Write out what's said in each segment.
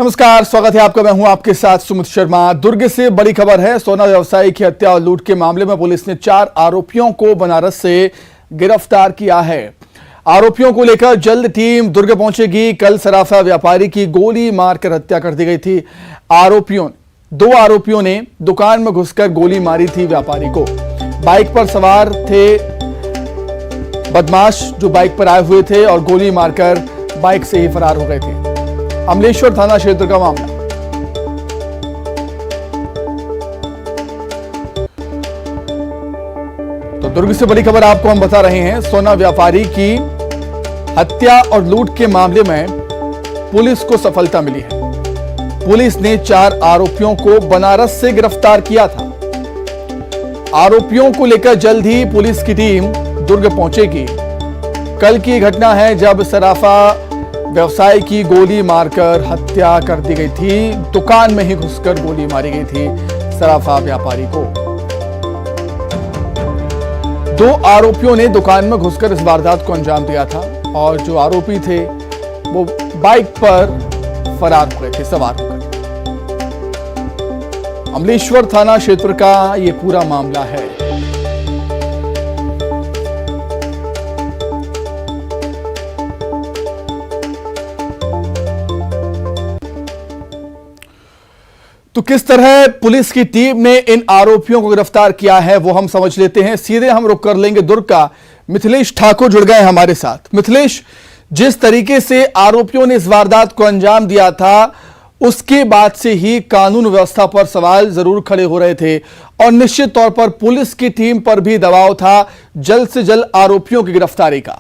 नमस्कार, स्वागत है आपका। मैं हूं आपके साथ सुमित शर्मा। दुर्ग से बड़ी खबर है। सोना व्यवसायी की हत्या और लूट के मामले में पुलिस ने 4 आरोपियों को बनारस से गिरफ्तार किया है। आरोपियों को लेकर जल्द टीम दुर्ग पहुंचेगी। कल सराफा व्यापारी की गोली मारकर हत्या कर दी गई थी। दो आरोपियों ने दुकान में घुसकर गोली मारी थी व्यापारी को। बाइक पर सवार थे बदमाश जो बाइक पर आए हुए थे और गोली मारकर बाइक से ही फरार हो गए थे। अमलेश्वर थाना क्षेत्र का मामला। तो दुर्ग से बड़ी खबर आपको हम बता रहे हैं। सोना व्यापारी की हत्या और लूट के मामले में पुलिस को सफलता मिली है। पुलिस ने 4 आरोपियों को बनारस से गिरफ्तार किया था। आरोपियों को लेकर जल्द ही पुलिस की टीम दुर्ग पहुंचेगी। कल की घटना है जब सराफा व्यवसाय की गोली मारकर हत्या कर दी गई थी। दुकान में ही घुसकर गोली मारी गई थी सराफा व्यापारी को। 2 आरोपियों ने दुकान में घुसकर इस वारदात को अंजाम दिया था और जो आरोपी थे वो बाइक पर फरार हो गए थे सवार होकर। अमलेश्वर थाना क्षेत्र का ये पूरा मामला है। तो किस तरह पुलिस की टीम ने इन आरोपियों को गिरफ्तार किया है वो हम समझ लेते हैं। सीधे हम रुक कर लेंगे दुर्ग का। मिथिलेश ठाकुर जुड़ गए हमारे साथ। मिथिलेश, जिस तरीके से आरोपियों ने इस वारदात को अंजाम दिया था उसके बाद से ही कानून व्यवस्था पर सवाल जरूर खड़े हो रहे थे और निश्चित तौर पर पुलिस की टीम पर भी दबाव था जल्द से जल्द आरोपियों की गिरफ्तारी का।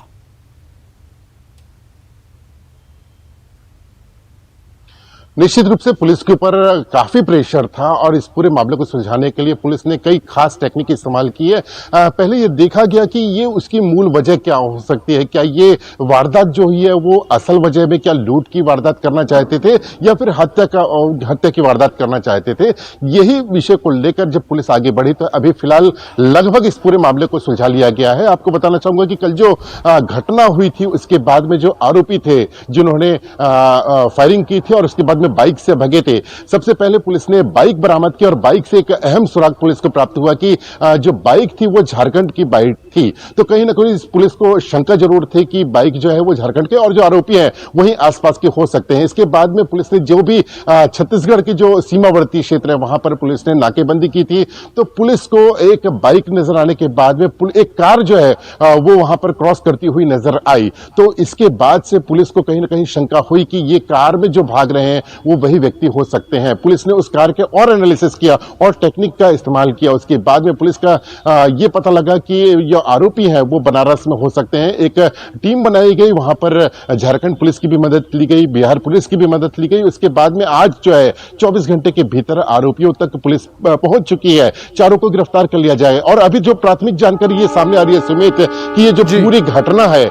निश्चित रूप से पुलिस के ऊपर काफी प्रेशर था और इस पूरे मामले को सुलझाने के लिए पुलिस ने कई खास टेक्निक इस्तेमाल की है। पहले ये देखा गया कि ये उसकी मूल वजह क्या हो सकती है। क्या ये वारदात जो हुई है वो असल वजह में क्या लूट की वारदात करना चाहते थे या फिर हत्या की वारदात करना चाहते थे। यही विषय को लेकर जब पुलिस आगे बढ़ी तो अभी फिलहाल लगभग इस पूरे मामले को सुलझा लिया गया है। आपको बताना चाहूंगा कि कल जो घटना हुई थी उसके बाद में जो आरोपी थे जिन्होंने फायरिंग की थी और उसके बाद में बाइक से भगे थे, सबसे पहले पुलिस ने बाइक बरामद की और बाइक से एक अहम सुराग पुलिस को प्राप्त हुआ कि जो बाइक थी वो झारखंड की बाइक थी। तो कहीं ना कहीं पुलिस को शंका जरूर थी कि बाइक जो है वो झारखंड के और जो आरोपी हैं वहीं आसपास के हो सकते हैं। इसके बाद में पुलिस ने जो भी छत्तीसगढ़ की जो सीमावर्ती क्षेत्र है वहां पर पुलिस ने नाकेबंदी की थी। तो पुलिस को एक बाइक नजर आने के बाद में एक कार जो है वो वहां पर क्रॉस करती हुई नजर आई। तो इसके बाद से पुलिस को कहीं ना कहीं शंका हुई कि ये कार में जो भाग रहे हैं वो वही व्यक्ति हो सकते हैं। पुलिस ने उस कार के और एनालिसिस किया और टेक्निक का इस्तेमाल किया। उसके बाद में पुलिस का ये पता लगा कि जो आरोपी है वो बनारस में हो सकते हैं। एक टीम बनाई गई, वहां पर झारखंड पुलिस की भी मदद ली गई, बिहार पुलिस की भी मदद ली गई। उसके बाद में आज जो है 24 घंटे के भीतर आरोपियों तक पुलिस पहुंच चुकी है। चारों को गिरफ्तार कर लिया जाए। और अभी जो प्राथमिक जानकारी ये सामने आ रही है सुमित कि ये जो पूरी घटना है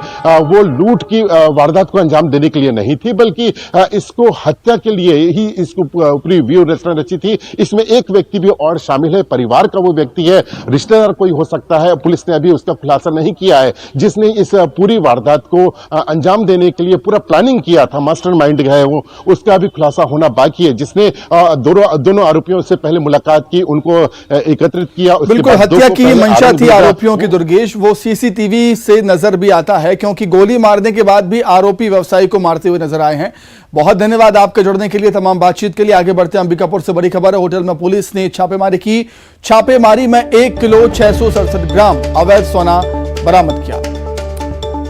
वो लूट की वारदात को अंजाम देने के लिए नहीं थी बल्कि इसको हत्या के लिए ही इसको पूरी व्यू रचना रची थी। इसमें एक व्यक्ति भी और शामिल है, परिवार का वो व्यक्ति है, रिश्तेदार कोई हो सकता है। पुलिस ने अभी उसका खुलासा नहीं किया है। जिसने इस पूरी वारदात को अंजाम देने के लिए पूरा प्लानिंग किया था, मास्टरमाइंड है वो, उसका भी खुलासा होना बाकी है। जिसने दोनों आरोपियों से पहले मुलाकात की, उनको एकत्रित किया। बिल्कुल, हत्या की मंशा थी आरोपियों की दुर्गेश, वो सीसीटीवी से नजर भी आता है क्योंकि गोली मारने के बाद भी आरोपी व्यवसायी को मारते हुए नजर आए हैं। बहुत धन्यवाद आपके जुड़ने के लिए, तमाम बातचीत के लिए। आगे बढ़ते हैं। अंबिकापुर से बड़ी खबर है। होटल में पुलिस ने छापेमारी की। छापेमारी में 1 किलो 667 ग्राम अवैध सोना बरामद किया।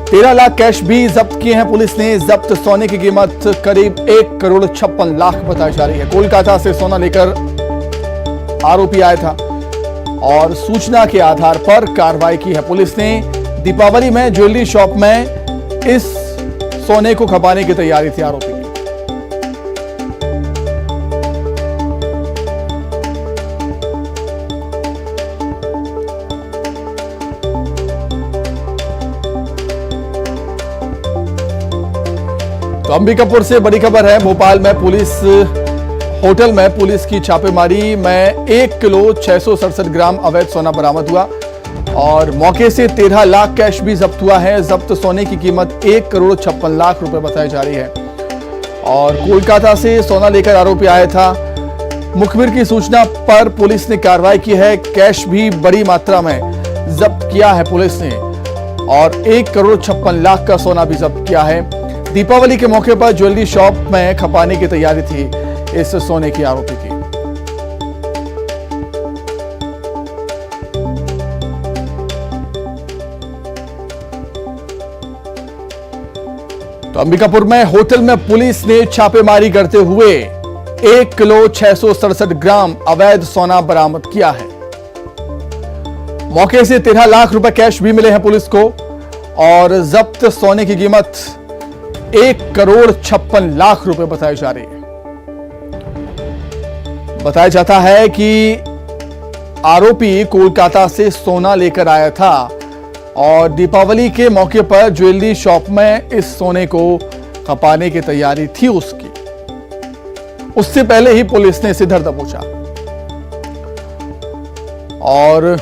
13 लाख कैश भी जब्त किए हैं पुलिस ने। जब्त सोने की कीमत करीब 1 करोड़ 56 लाख बताई जा रही है। कोलकाता से सोना लेकर आरोपी आया था और सूचना के आधार पर कार्रवाई की है पुलिस ने। दीपावली में ज्वेलरी शॉप में इस सोने को खपाने की तैयारी थी आरोपी की। तो अंबिकापुर से बड़ी खबर है। भोपाल में पुलिस होटल में पुलिस की छापेमारी में 1 किलो 667 ग्राम अवैध सोना बरामद हुआ और मौके से 13 लाख कैश भी जब्त हुआ है। जब्त सोने की कीमत 1 करोड़ 56 लाख रुपए बताई जा रही है। और कोलकाता से सोना लेकर आरोपी आया था। मुखबिर की सूचना पर पुलिस ने कार्रवाई की है। कैश भी बड़ी मात्रा में जब्त किया है पुलिस ने और 1,56,00,000 का सोना भी जब्त किया है। दीपावली के मौके पर ज्वेलरी शॉप में खपाने की तैयारी थी इस सोने की आरोपी की। तो अंबिकापुर में होटल में पुलिस ने छापेमारी करते हुए 1,667 ग्राम अवैध सोना बरामद किया है। मौके से 13 लाख रुपए कैश भी मिले हैं पुलिस को और जब्त सोने की कीमत 1,56,00,000 रुपए बताई जा रही है। बताया जाता है कि आरोपी कोलकाता से सोना लेकर आया था और दीपावली के मौके पर ज्वेलरी शॉप में इस सोने को खपाने की तैयारी थी उसकी। उससे पहले ही पुलिस ने इसे धर दबोचा और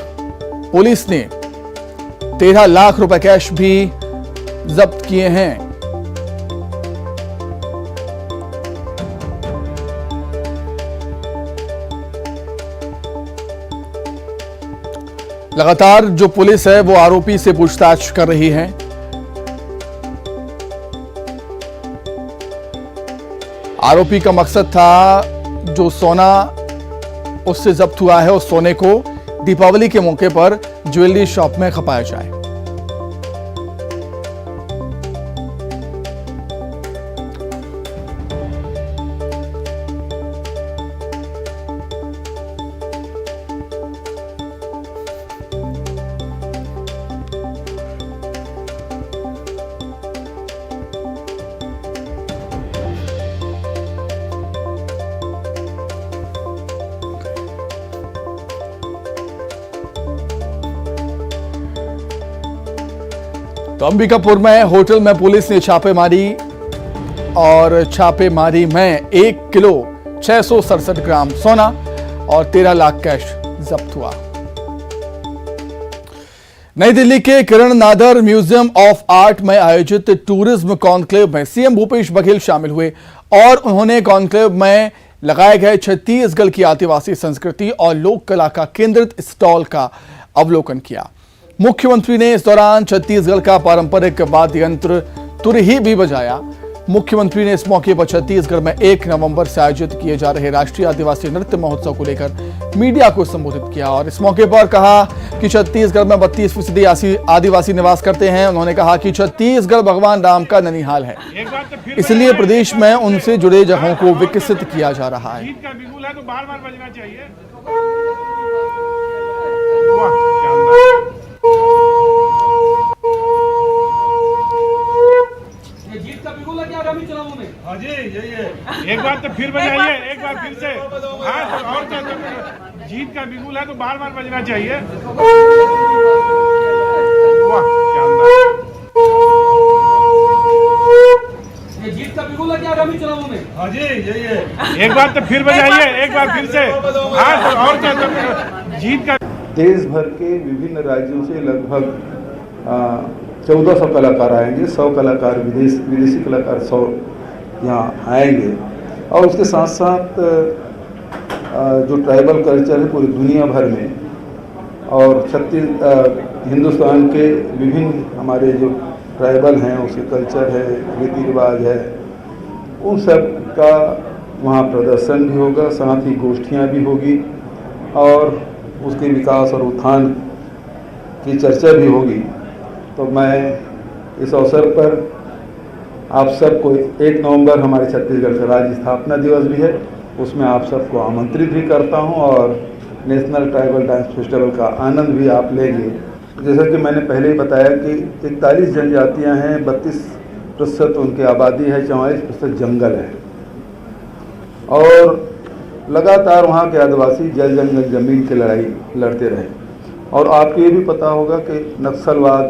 पुलिस ने 13 लाख रुपए कैश भी जब्त किए हैं। लगातार जो पुलिस है वो आरोपी से पूछताछ कर रही है। आरोपी का मकसद था जो सोना उससे जब्त हुआ है उस सोने को दीपावली के मौके पर ज्वेलरी शॉप में खपाया जाए। तो अंबिकापुर में होटल में पुलिस ने छापेमारी और छापेमारी में 1,667 ग्राम सोना और 13 लाख कैश जब्त हुआ। नई दिल्ली के किरण नादर म्यूजियम ऑफ आर्ट में आयोजित टूरिज्म कॉन्क्लेव में सीएम भूपेश बघेल शामिल हुए और उन्होंने कॉन्क्लेव में लगाए गए छत्तीसगढ़ की आदिवासी संस्कृति और लोक कला का केंद्रित स्टॉल का अवलोकन किया। मुख्यमंत्री ने इस दौरान छत्तीसगढ़ का पारंपरिक वाद्य यंत्र तुरही भी बजाया। मुख्यमंत्री ने इस मौके पर छत्तीसगढ़ में 1 नवंबर से आयोजित किए जा रहे राष्ट्रीय आदिवासी नृत्य महोत्सव को लेकर मीडिया को संबोधित किया और इस मौके पर कहा कि छत्तीसगढ़ में 32% आदिवासी निवास करते हैं। उन्होंने कहा कि छत्तीसगढ़ भगवान राम का ननिहाल है, इसलिए प्रदेश में उनसे जुड़े जगहों को विकसित किया जा रहा है। जीत का बिगुल क्या आगामी चुनावों में? हाँ जी यही एक बार तो फिर बजाइए, एक बार फिर से। हाँ तो और क्या, तो जीत का बिगुल है तो बार बार बजना चाहिए। वाह शानदार। ये जीत का बिगुल क्या आगामी चुनावों में? हाँ जी यही एक बार तो फिर बजाइए, एक बार फिर से। हाँ तो और क्या, तो जीत का। देश भर के विभिन्न राज्यों से लगभग 1400 कलाकार आएंगे। 100 कलाकार विदेशी कलाकार 100 यहाँ आएंगे और उसके साथ साथ जो ट्राइबल कल्चर है पूरी दुनिया भर में और हिंदुस्तान के विभिन्न हमारे जो ट्राइबल हैं उसके कल्चर है, रीति रिवाज है, उन सब का वहाँ प्रदर्शन भी होगा, साथ ही गोष्ठियाँ भी होगी और उसके विकास और उत्थान की चर्चा भी होगी। तो मैं इस अवसर पर आप सबको 1 नवंबर हमारे छत्तीसगढ़ का राज्य स्थापना दिवस भी है, उसमें आप सबको आमंत्रित भी करता हूं और नेशनल ट्राइबल डांस फेस्टिवल का आनंद भी आप लेंगे। जैसा कि मैंने पहले ही बताया कि 41 जनजातियां हैं, 32% उनकी आबादी है, 44% जंगल है और लगातार वहाँ के आदिवासी जल जंगल जमीन की लड़ाई लड़ते रहे। और आपको ये भी पता होगा कि नक्सलवाद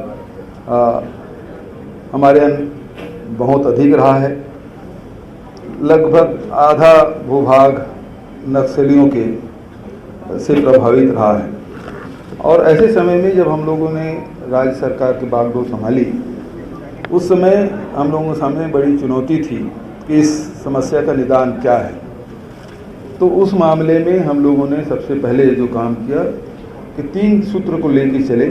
हमारे यहाँ बहुत अधिक रहा है। लगभग आधा भूभाग नक्सलियों के से प्रभावित रहा है और ऐसे समय में जब हम लोगों ने राज्य सरकार की बागडोर संभाली, उस समय हम लोगों के सामने बड़ी चुनौती थी कि इस समस्या का निदान क्या है। तो उस मामले में हम लोगों ने सबसे पहले जो काम किया कि 3 सूत्र को लेकर चले: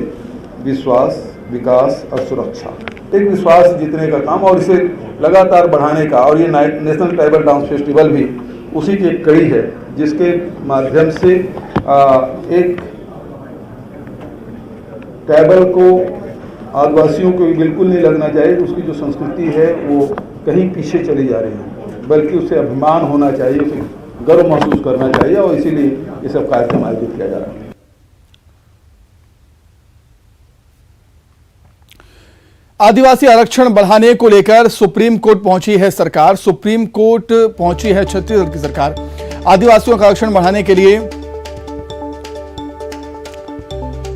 विश्वास, विकास और सुरक्षा। एक विश्वास जीतने का काम और इसे लगातार बढ़ाने का, और ये नेशनल ट्राइबल डांस फेस्टिवल भी उसी की एक कड़ी है, जिसके माध्यम से एक ट्राइबल को, आदिवासियों को बिल्कुल नहीं लगना चाहिए उसकी जो संस्कृति है वो कहीं पीछे चली जा रही है, बल्कि उसे अभिमान होना चाहिए, उसे गर्व महसूस करना चाहिए, और इसीलिए ये सब कार्यक्रम आयोजित किया जा रहा है। आदिवासी आरक्षण बढ़ाने को लेकर सुप्रीम कोर्ट पहुंची है सरकार। सुप्रीम कोर्ट पहुंची है छत्तीसगढ़ की सरकार। आदिवासियों का आरक्षण बढ़ाने के लिए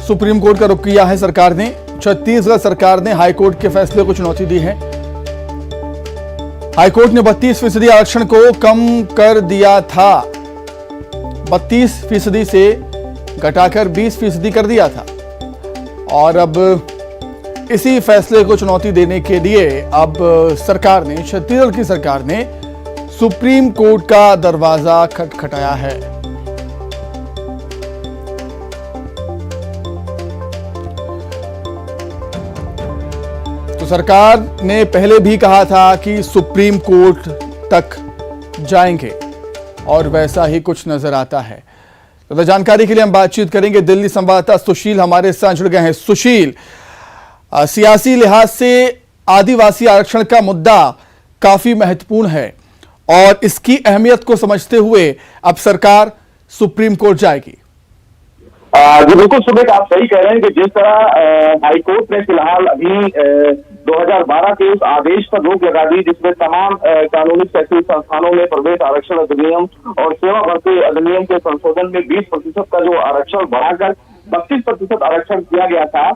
सुप्रीम कोर्ट का रुख किया है सरकार ने। छत्तीसगढ़ सरकार ने हाईकोर्ट के फैसले को चुनौती दी है। हाईकोर्ट ने 32% आरक्षण को कम कर दिया था, 32% से घटाकर 20% कर दिया था, और अब इसी फैसले को चुनौती देने के लिए अब सरकार ने, छत्तीसगढ़ की सरकार ने सुप्रीम कोर्ट का दरवाजा खटखटाया है। तो सरकार ने पहले भी कहा था कि सुप्रीम कोर्ट तक जाएंगे, और वैसा ही कुछ नजर आता है। तो जानकारी के लिए हम बातचीत करेंगे। दिल्ली संवाददाता सुशील हमारे साथ जुड़ गए हैं। सुशील, सियासी लिहाज से आदिवासी आरक्षण का मुद्दा काफी महत्वपूर्ण है, और इसकी अहमियत को समझते हुए अब सरकार सुप्रीम कोर्ट जाएगी। जी बिल्कुल सुमित, आप सही कह रहे हैं कि जिस तरह हाईकोर्ट ने फिलहाल अभी 2012 के उस आदेश पर रोक लगा दी जिसमें तमाम कानूनी शैक्षणिक संस्थानों में प्रवेश आरक्षण अधिनियम और सेवा भर्ती अधिनियम के संशोधन में 20% का जो आरक्षण बढ़ाकर 32% आरक्षण किया गया था,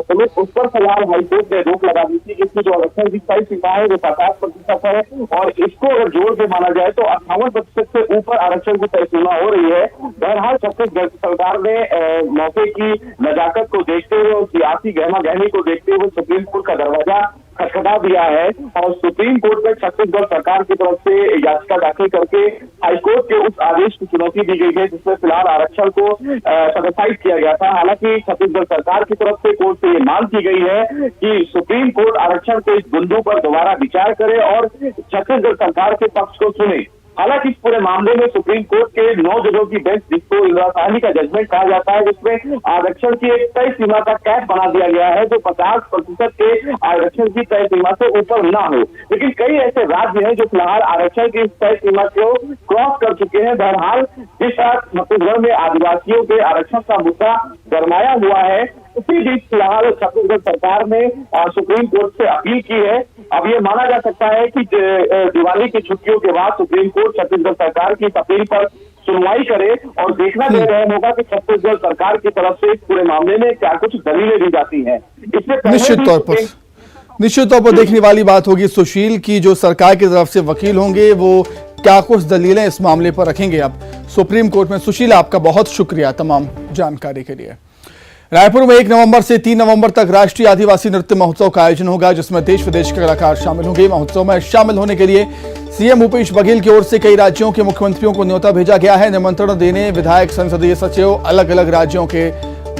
समेत उस पर फिलहाल हाईकोर्ट ने रोक लगा दी थी। इसकी जो आरक्षण की तय सीमा है वो 50% है, और इसको अगर जोड़ के माना जाए तो 58% से ऊपर आरक्षण की तय सीमा हो रही है। बहरहाल छत्तीसगढ़ सरकार ने मौके की नजाकत को देखते हुए और सियासी गहमा गहमी को देखते हुए सुप्रीम कोर्ट का दरवाजा खटखटा दिया है, और सुप्रीम कोर्ट में छत्तीसगढ़ सरकार की तरफ से याचिका दाखिल करके हाईकोर्ट के उस आदेश की चुनौती दी गई है जिसमें फिलहाल आरक्षण को सैटिस्फाइड किया गया था। हालांकि छत्तीसगढ़ सरकार की तरफ से कोर्ट से ये मांग की गई है कि सुप्रीम कोर्ट आरक्षण के इस बिंदु पर दोबारा विचार करे और छत्तीसगढ़ सरकार के पक्ष को सुने। हालांकि इस पूरे मामले में सुप्रीम कोर्ट के 9 जजों की बेंच, जिसको इंदिरा साहनी का जजमेंट कहा जाता है, जिसमें आरक्षण की एक तय सीमा का कैप बना दिया गया है जो 50% के आरक्षण की तय सीमा से ऊपर ना हो। लेकिन कई ऐसे राज्य हैं जो फिलहाल आरक्षण की तय सीमा को क्रॉस कर चुके हैं। बहरहाल जिस तरह छत्तीसगढ़ में आदिवासियों के आरक्षण का मुद्दा गरमाया हुआ है, उसी बीच फिलहाल छत्तीसगढ़ सरकार ने सुप्रीम कोर्ट से अपील की है। अब ये माना जा सकता है कि दिवाली की छुट्टियों के बाद सुप्रीम कोर्ट छत्तीसगढ़ सरकार की अपील पर सुनवाई करे, और देखना यह अहम होगा कि छत्तीसगढ़ सरकार की तरफ से इस पूरे मामले में क्या कुछ दलीलें दी जाती हैं। इससे निश्चित तौर पर देखने वाली बात होगी सुशील की जो सरकार की तरफ से वकील होंगे वो क्या कुछ दलीलें इस मामले पर रखेंगे अब सुप्रीम कोर्ट में। सुशील, आपका बहुत शुक्रिया तमाम जानकारी के लिए। रायपुर में 1 नवंबर से 3 नवंबर तक राष्ट्रीय आदिवासी नृत्य महोत्सव का आयोजन होगा, जिसमें देश विदेश के कलाकार शामिल होंगे। महोत्सव में शामिल होने के लिए सीएम भूपेश बघेल की ओर से कई राज्यों के मुख्यमंत्रियों को न्योता भेजा गया है। निमंत्रण देने विधायक, संसदीय सचिव अलग अलग राज्यों के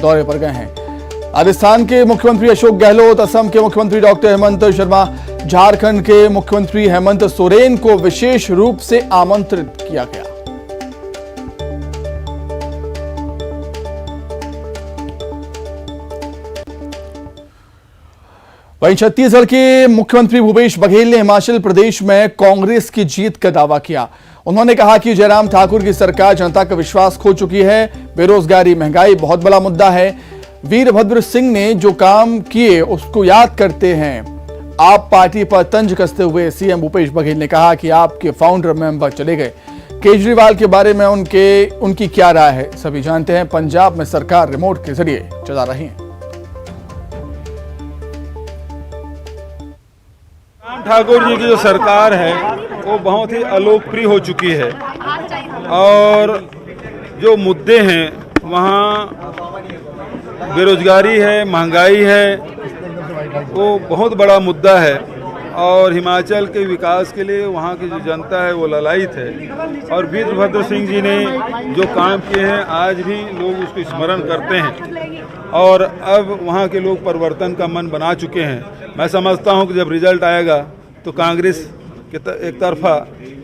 दौरे पर गए हैं। राजस्थान के मुख्यमंत्री अशोक गहलोत, असम के मुख्यमंत्री डॉक्टर हेमंत शर्मा, झारखंड के मुख्यमंत्री हेमंत सोरेन को विशेष रूप से आमंत्रित किया गया। वहीं छत्तीसगढ़ के मुख्यमंत्री भूपेश बघेल ने हिमाचल प्रदेश में कांग्रेस की जीत का दावा किया। उन्होंने कहा कि जयराम ठाकुर की सरकार जनता का विश्वास खो चुकी है। बेरोजगारी, महंगाई बहुत बड़ा मुद्दा है। वीरभद्र सिंह ने जो काम किए उसको याद करते हैं। आप पार्टी पर तंज कसते हुए सीएम भूपेश बघेल ने कहा कि आपके फाउंडर मेंबर चले गए। केजरीवाल के बारे में उनकी क्या राय है, सभी जानते हैं। पंजाब में सरकार रिमोट के जरिए चला रही है। ठाकुर जी की जो सरकार है वो बहुत ही अलोकप्रिय हो चुकी है, और जो मुद्दे हैं वहाँ बेरोजगारी है, महंगाई है, वो बहुत बड़ा मुद्दा है। और हिमाचल के विकास के लिए वहाँ की जो जनता है वो ललायित है। और वीरभद्र सिंह जी ने जो काम किए हैं आज भी लोग उसको स्मरण करते हैं और अब वहाँ के लोग परिवर्तन का मन बना चुके हैं। मैं समझता हूँ कि जब रिजल्ट आएगा तो कांग्रेस के एक तरफा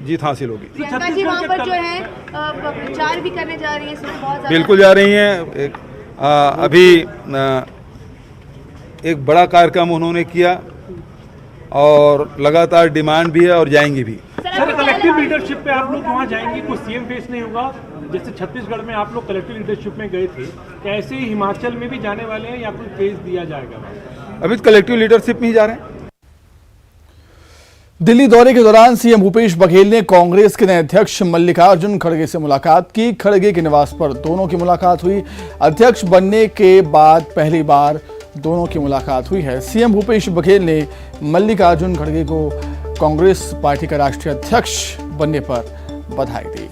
जीत हासिल होगी। प्रियंका जी वहाँ पर जो है प्रचार भी करने जा रही है, इसमें बहुत बिल्कुल जा रही हैं। अभी एक बड़ा कार्यक्रम उन्होंने किया और लगातार डिमांड भी है और जाएंगी भी। सर कलेक्टिव लीडरशिप पे आप लोग वहाँ जाएंगे, कोई सीएम फेस नहीं होगा? जैसे छत्तीसगढ़ में आप लोग कलेक्टिव लीडरशिप में गए थे, क्या ऐसे ही हिमाचल में भी जाने वाले हैं या कोई फेस दिया जाएगा? अभी कलेक्टिव लीडरशिप में ही जा रहे हैं। दिल्ली दौरे के दौरान सीएम भूपेश बघेल ने कांग्रेस के नए अध्यक्ष मल्लिकार्जुन खड़गे से मुलाकात की। खड़गे के निवास पर दोनों की मुलाकात हुई। अध्यक्ष बनने के बाद पहली बार दोनों की मुलाकात हुई है। सीएम भूपेश बघेल ने मल्लिकार्जुन खड़गे को कांग्रेस पार्टी का राष्ट्रीय अध्यक्ष बनने पर बधाई दी।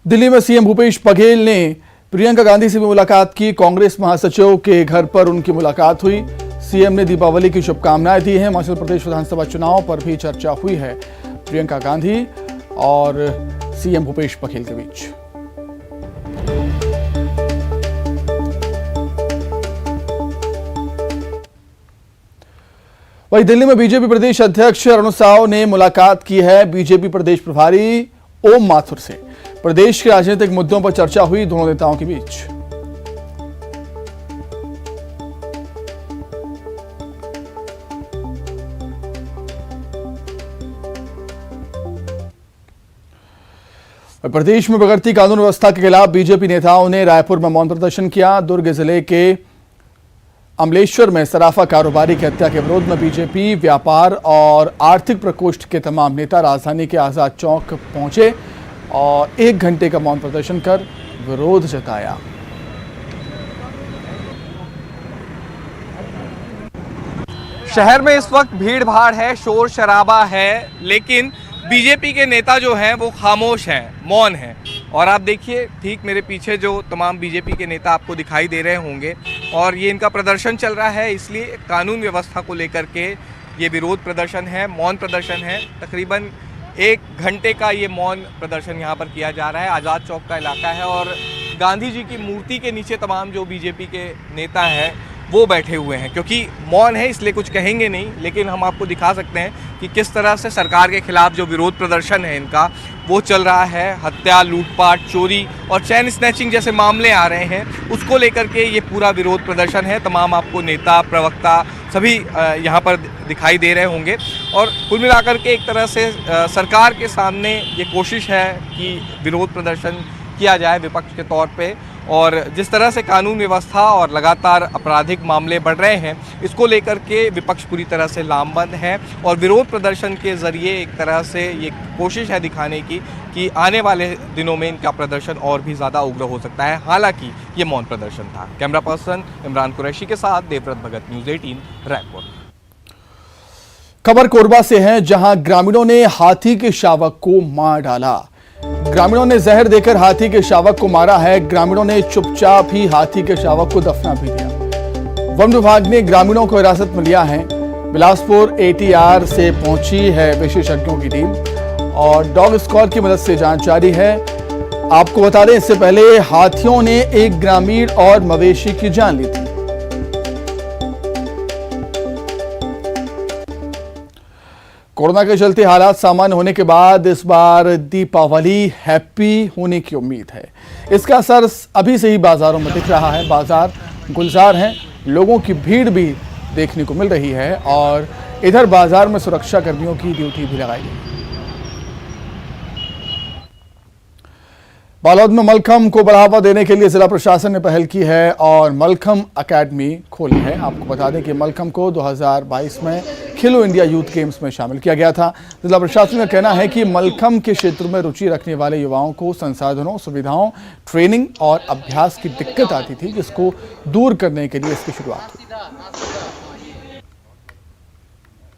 दिल्ली में सीएम भूपेश बघेल ने प्रियंका गांधी से भी मुलाकात की। कांग्रेस महासचिव के घर पर उनकी मुलाकात हुई। सीएम ने दीपावली की शुभकामनाएं दी हैं। हिमाचल प्रदेश विधानसभा चुनाव पर भी चर्चा हुई है प्रियंका गांधी और सीएम भूपेश बघेल के बीच। वहीं दिल्ली में बीजेपी प्रदेश अध्यक्ष अरुण साव ने मुलाकात की है बीजेपी प्रदेश प्रभारी ओम माथुर से। प्रदेश के राजनीतिक मुद्दों पर चर्चा हुई दोनों नेताओं के बीच। प्रदेश में बिगड़ती कानून व्यवस्था के खिलाफ बीजेपी नेताओं ने रायपुर में मौन प्रदर्शन किया। दुर्ग जिले के अमलेश्वर में सराफा कारोबारी की हत्या के विरोध में बीजेपी व्यापार और आर्थिक प्रकोष्ठ के तमाम नेता राजधानी के आजाद चौक पहुंचे और 1 घंटे का मौन प्रदर्शन कर विरोध जताया। शहर में इस वक्त भीड़ भाड़ है, शोर शराबा है, लेकिन बीजेपी के नेता जो हैं वो खामोश हैं, मौन हैं। और आप देखिए ठीक मेरे पीछे जो तमाम बीजेपी के नेता आपको दिखाई दे रहे होंगे और ये इनका प्रदर्शन चल रहा है, इसलिए कानून व्यवस्था को लेकर के ये विरोध प्रदर्शन है, मौन प्रदर्शन है। तकरीबन 1 घंटे का ये मौन प्रदर्शन यहाँ पर किया जा रहा है। आज़ाद चौक का इलाका है और गांधी जी की मूर्ति के नीचे तमाम जो बीजेपी के नेता हैं वो बैठे हुए हैं। क्योंकि मौन है इसलिए कुछ कहेंगे नहीं, लेकिन हम आपको दिखा सकते हैं कि किस तरह से सरकार के खिलाफ जो विरोध प्रदर्शन है इनका वो चल रहा है। हत्या, लूटपाट, चोरी और चैन स्नैचिंग जैसे मामले आ रहे हैं, उसको लेकर के ये पूरा विरोध प्रदर्शन है। तमाम आपको नेता, प्रवक्ता सभी यहाँ पर दिखाई दे रहे होंगे और कुल मिलाकर के एक तरह से सरकार के सामने ये कोशिश है कि विरोध प्रदर्शन किया जाए विपक्ष के तौर पे। और जिस तरह से कानून व्यवस्था और लगातार आपराधिक मामले बढ़ रहे हैं, इसको लेकर के विपक्ष पूरी तरह से लामबंद है और विरोध प्रदर्शन के ज़रिए एक तरह से ये कोशिश है दिखाने की कि आने वाले दिनों में इनका प्रदर्शन और भी ज़्यादा उग्र हो सकता है। हालांकि ये मौन प्रदर्शन था। कैमरा पर्सन इमरान कुरैशी के साथ देवव्रत भगत, न्यूज़ 18 रायपुर। खबर कोरबा से है, जहां ग्रामीणों ने हाथी के शावक को मार डाला। ग्रामीणों ने जहर देकर हाथी के शावक को मारा है। ग्रामीणों ने चुपचाप ही हाथी के शावक को दफना भी दिया। वन विभाग ने ग्रामीणों को हिरासत में लिया है। बिलासपुर ATR से पहुंची है विशेषज्ञों की टीम और डॉग स्क्वाड की मदद से जांच जारी है। आपको बता दें, इससे पहले हाथियों ने एक ग्रामीण और मवेशी की जान ली थी। कोरोना के चलते हालात सामान्य होने के बाद इस बार दीपावली हैप्पी होने की उम्मीद है। इसका असर अभी से ही बाजारों में दिख रहा है। बाजार गुलजार हैं, लोगों की भीड़ भी देखने को मिल रही है और इधर बाजार में सुरक्षा कर्मियों की ड्यूटी भी लगाई गई। बालोद में मलखम्ब को बढ़ावा देने के लिए जिला प्रशासन ने पहल की है और मलखम्ब अकेडमी खोली है। आपको बता दें कि मलखम्ब को 2022 में खेलो इंडिया यूथ गेम्स में शामिल किया गया था। जिला प्रशासन का कहना है कि मलखम्ब के क्षेत्र में रुचि रखने वाले युवाओं को संसाधनों, सुविधाओं, ट्रेनिंग और अभ्यास की दिक्कत आती थी, जिसको दूर करने के लिए इसकी शुरुआत हुई।